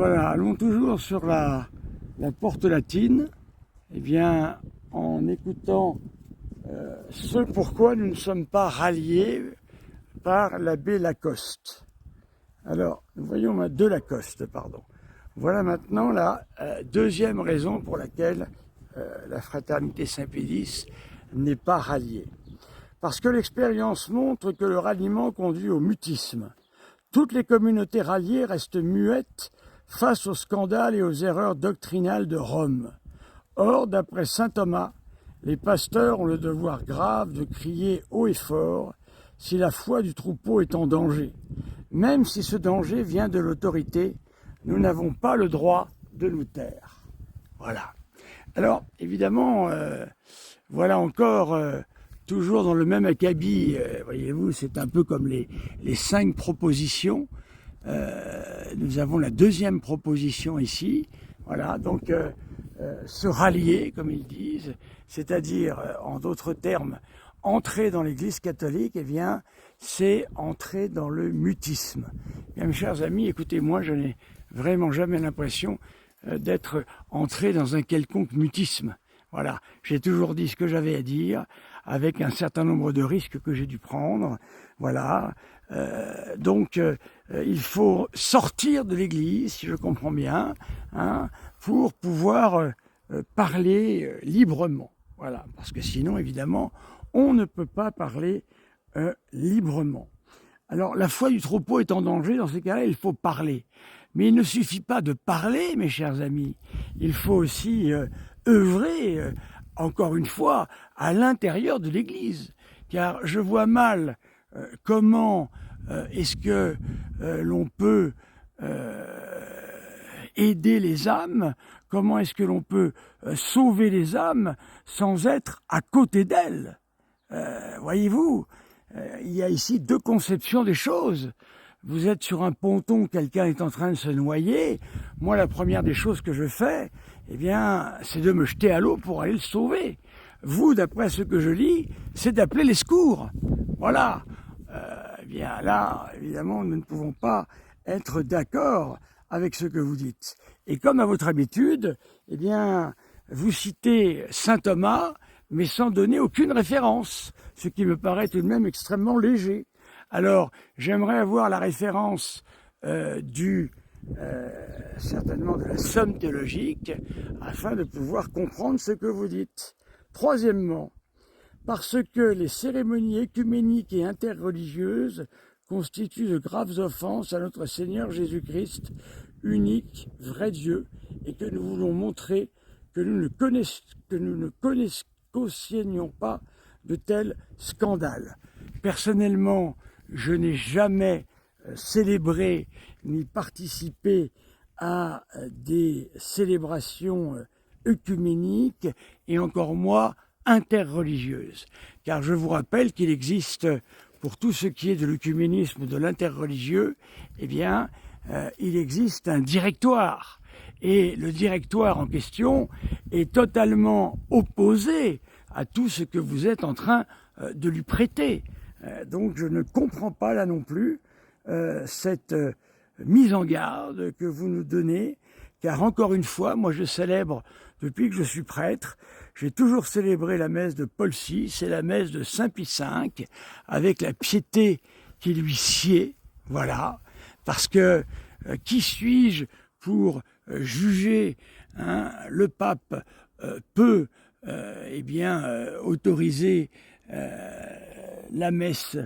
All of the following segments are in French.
Voilà, allons toujours sur la porte latine, eh bien, en écoutant ce pourquoi nous ne sommes pas ralliés par l'abbé Lacoste. Alors, nous voyons de Lacoste, pardon. Voilà maintenant la deuxième raison pour laquelle la fraternité Saint-Pédis n'est pas ralliée. Parce que l'expérience montre que le ralliement conduit au mutisme. Toutes les communautés ralliées restent muettes face aux scandales et aux erreurs doctrinales de Rome. Or, d'après saint Thomas, les pasteurs ont le devoir grave de crier haut et fort si la foi du troupeau est en danger. Même si ce danger vient de l'autorité, nous n'avons pas le droit de nous taire. Voilà. Alors, évidemment, voilà encore, toujours dans le même acabit, voyez-vous, c'est un peu comme les 5 propositions. Nous avons la deuxième proposition ici. Voilà, donc se rallier, comme ils disent, c'est-à-dire, en d'autres termes, entrer dans l'Église catholique, eh bien, c'est entrer dans le mutisme. Bien, mes chers amis, écoutez-moi, je n'ai vraiment jamais l'impression d'être entré dans un quelconque mutisme. Voilà, j'ai toujours dit ce que j'avais à dire, avec un certain nombre de risques que j'ai dû prendre. Voilà, donc il faut sortir de l'Église, si je comprends bien, hein, pour pouvoir parler librement. Voilà, parce que sinon, évidemment, on ne peut pas parler librement. Alors, la foi du troupeau est en danger, dans ces cas-là, il faut parler. Mais il ne suffit pas de parler, mes chers amis. Il faut aussi œuvrer, encore une fois, à l'intérieur de l'Église. Car je vois mal comment est-ce que l'on peut aider les âmes, comment est-ce que l'on peut sauver les âmes sans être à côté d'elles. Voyez-vous, il y a ici 2 conceptions des choses. Vous êtes sur un ponton, quelqu'un est en train de se noyer. Moi, la première des choses que je fais, eh bien, c'est de me jeter à l'eau pour aller le sauver. Vous, d'après ce que je lis, c'est d'appeler les secours. Voilà. Eh bien, là, évidemment, nous ne pouvons pas être d'accord avec ce que vous dites. Et comme à votre habitude, eh bien, vous citez saint Thomas, mais sans donner aucune référence, ce qui me paraît tout de même extrêmement léger. Alors, j'aimerais avoir la référence certainement de la somme théologique, afin de pouvoir comprendre ce que vous dites. Troisièmement, parce que les cérémonies écuméniques et interreligieuses constituent de graves offenses à notre Seigneur Jésus-Christ, unique, vrai Dieu, et que nous voulons montrer que nous ne cautionnions pas de tels scandales. Personnellement, je n'ai jamais célébré ni participé à des célébrations œcuméniques et encore moins interreligieuses. Car je vous rappelle qu'il existe, pour tout ce qui est de l'œcuménisme, de l'interreligieux, eh bien, il existe un directoire. Et le directoire en question est totalement opposé à tout ce que vous êtes en train de lui prêter. Donc je ne comprends pas là non plus cette mise en garde que vous nous donnez, car encore une fois, moi je célèbre, depuis que je suis prêtre, j'ai toujours célébré la messe de Paul VI et la messe de Saint Pie V, avec la piété qui lui sied, voilà, parce que qui suis-je pour juger, hein, le pape peut eh bien, autoriser la messe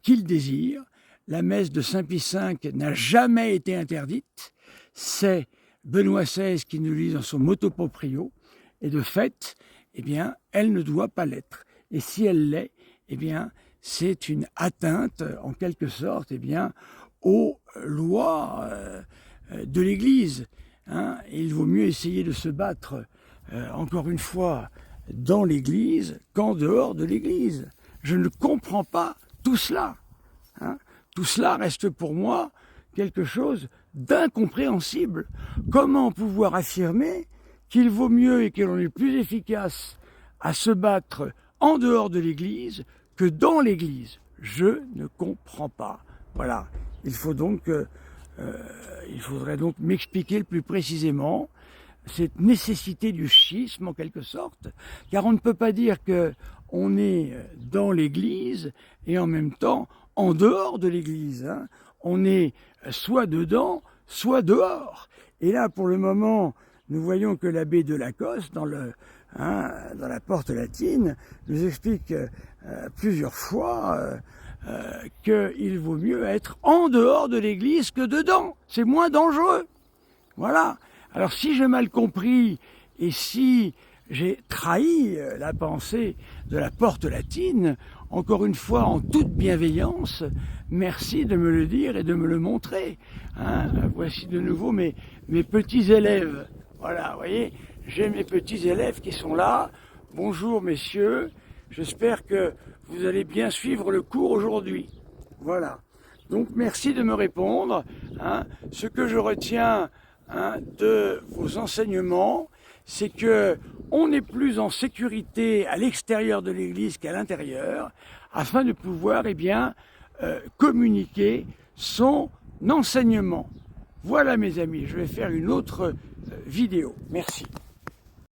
qu'il désire. La messe de Saint Pie V n'a jamais été interdite. C'est Benoît XVI qui nous le dit dans son motu proprio. Et de fait, eh bien, elle ne doit pas l'être. Et si elle l'est, eh bien, c'est une atteinte, en quelque sorte, eh bien, aux lois de l'Église. Hein. Et il vaut mieux essayer de se battre, encore une fois, dans l'Église qu'en dehors de l'Église. Je ne comprends pas tout cela. Hein. Tout cela reste pour moi quelque chose d'incompréhensible. Comment pouvoir affirmer qu'il vaut mieux et que l'on est plus efficace à se battre en dehors de l'Église que dans l'Église? Je ne comprends pas. Voilà. Il faut donc il faudrait donc m'expliquer le plus précisément cette nécessité du schisme en quelque sorte, car on ne peut pas dire que on est dans l'Église et en même temps en dehors de l'Église. Hein. On est soit dedans, soit dehors. Et là, pour le moment, nous voyons que l'abbé de Lacoste, dans la porte latine, nous explique plusieurs fois qu'il vaut mieux être en dehors de l'Église que dedans. C'est moins dangereux. Voilà. Alors si j'ai mal compris et si j'ai trahi la pensée de la porte latine, encore une fois en toute bienveillance, merci de me le dire et de me le montrer. Hein, voici de nouveau mes petits élèves. Voilà, vous voyez, j'ai mes petits élèves qui sont là. Bonjour messieurs, j'espère que vous allez bien suivre le cours aujourd'hui. Voilà. Donc merci de me répondre. Hein. Ce que je retiens de vos enseignements, c'est que on n'est plus en sécurité à l'extérieur de l'Église qu'à l'intérieur, afin de pouvoir communiquer son enseignement. Voilà mes amis, je vais faire une autre vidéo. Merci.